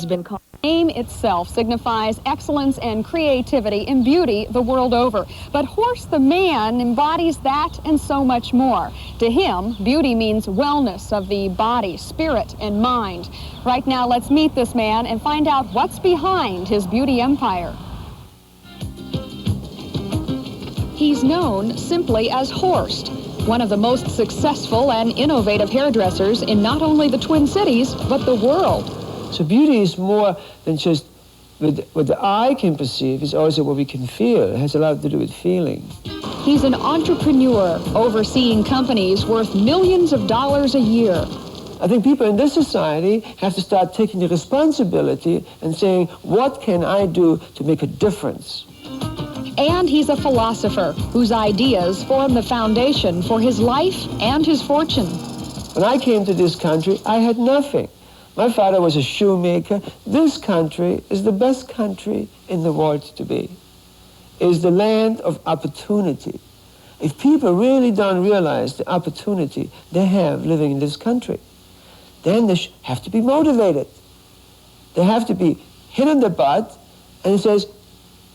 has been called. The name itself signifies excellence and creativity in beauty the world over. But Horst the man embodies that and so much more. To him, beauty means wellness of the body, spirit, and mind. Right now, let's meet this man and find out what's behind his beauty empire. He's known simply as Horst, one of the most successful and innovative hairdressers in not only the Twin Cities, but the world. So beauty is more than just what the eye can perceive, it's also what we can feel. It has a lot to do with feeling. He's an entrepreneur overseeing companies worth millions of dollars a year. I think people in this society have to start taking the responsibility and saying, what can I do to make a difference? And he's a philosopher whose ideas form the foundation for his life and his fortune. When I came to this country, I had nothing. My father was a shoemaker. This country is the best country in the world to be. It is the land of opportunity. If people really don't realize the opportunity they have living in this country, then they have to be motivated. They have to be hit on the butt and it says,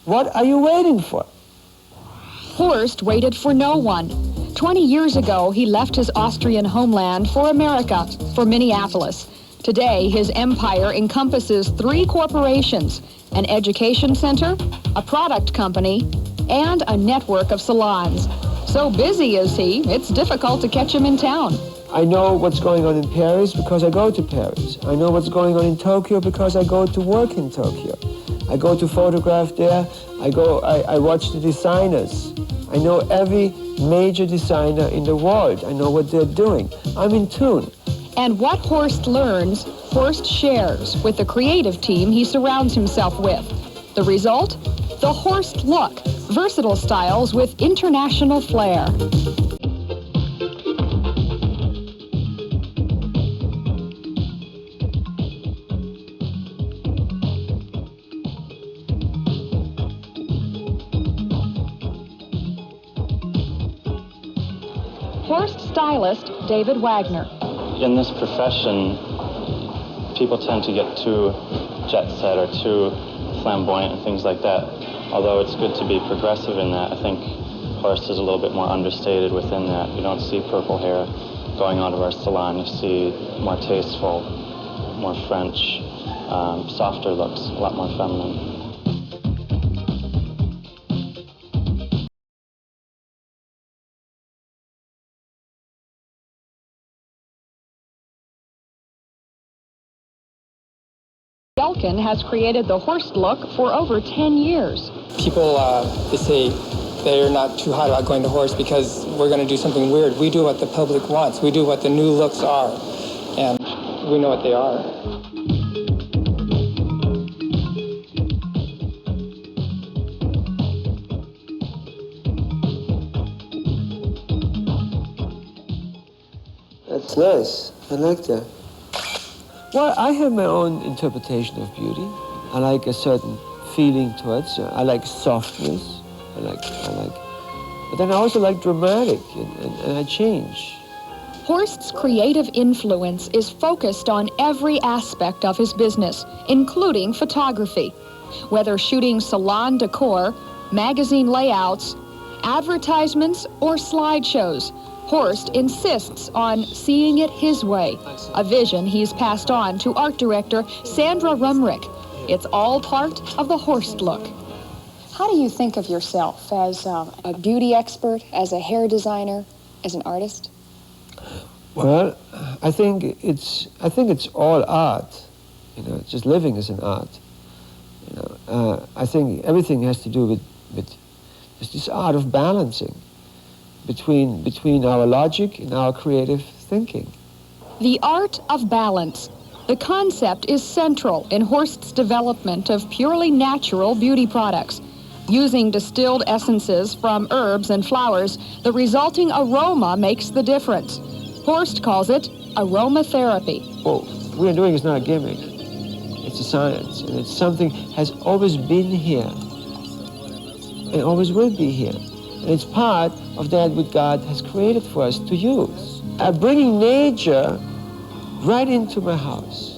what are you waiting for? Horst waited for no one. 20 years ago, he left his Austrian homeland for America, for Minneapolis. Today, his empire encompasses 3 corporations, an education center, a product company, and a network of salons. So busy is he, it's difficult to catch him in town. I know what's going on in Paris because I go to Paris. I know what's going on in Tokyo because I go to work in Tokyo. I go to photograph there. I watch the designers. I know every major designer in the world. I know what they're doing. I'm in tune. And what Horst learns, Horst shares with the creative team he surrounds himself with. The result? The Horst look, versatile styles with international flair. Horst stylist David Wagner. In this profession, people tend to get too jet set or too flamboyant and things like that. Although it's good to be progressive in that, I think Horst is a little bit more understated within that. You don't see purple hair going out of our salon. You see more tasteful, more French, softer looks, a lot more feminine. Has created the Horst look for over 10 years. People, they say they're not too hot about going to Horst because we're going to do something weird. We do what the public wants. We do what the new looks are, and we know what they are. That's nice. I like that. Well, I have my own interpretation of beauty. I like a certain feeling towards it. I like softness. But then I also like dramatic, and I change. Horst's creative influence is focused on every aspect of his business, including photography. Whether shooting salon decor, magazine layouts, advertisements, or slideshows, Horst insists on seeing it his way, a vision he's passed on to art director Sandra Rumrick. It's all part of the Horst look. How do you think of yourself as a beauty expert, as a hair designer, as an artist? Well, I think it's all art. You know, just living is an art. You know, I think everything has to do with this art of balancing between our logic and our creative thinking. The art of balance. The concept is central in Horst's development of purely natural beauty products. Using distilled essences from herbs and flowers, the resulting aroma makes the difference. Horst calls it aromatherapy. What we're doing is not a gimmick. It's a science, and it's something has always been here and always will be here. And it's part of that what God has created for us to use. I'm bringing nature right into my house.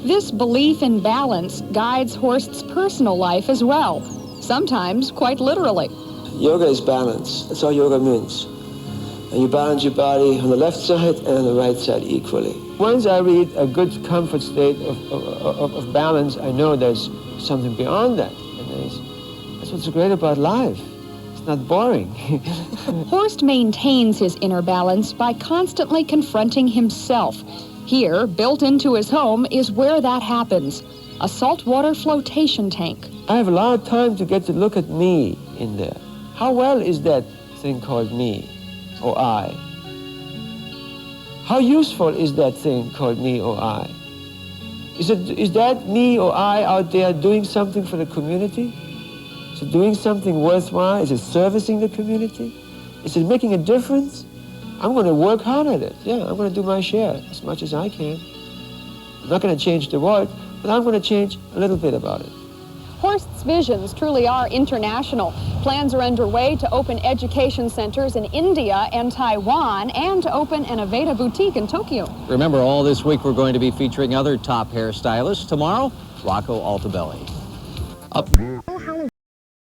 This belief in balance guides Horst's personal life as well, sometimes quite literally. Yoga is balance. That's all yoga means. And you balance your body on the left side and on the right side equally. Once I reach a good comfort state of balance, I know there's something beyond that. And that's what's great about life. It's not boring. Horst maintains his inner balance by constantly confronting himself. Here, built into his home, is where that happens, a saltwater flotation tank. I have a lot of time to get to look at me in there. How well is that thing called me or I? How useful is that thing called me or I? Is that me or I out there doing something for the community? Is it doing something worthwhile? Is it servicing the community? Is it making a difference? I'm going to work hard at it. Yeah, I'm going to do my share as much as I can. I'm not going to change the world, but I'm going to change a little bit about it. Horst's visions truly are international. Plans are underway to open education centers in India and Taiwan and to open an Aveda boutique in Tokyo. Remember, all this week we're going to be featuring other top hairstylists. Tomorrow, Rocco Altabelli. Up.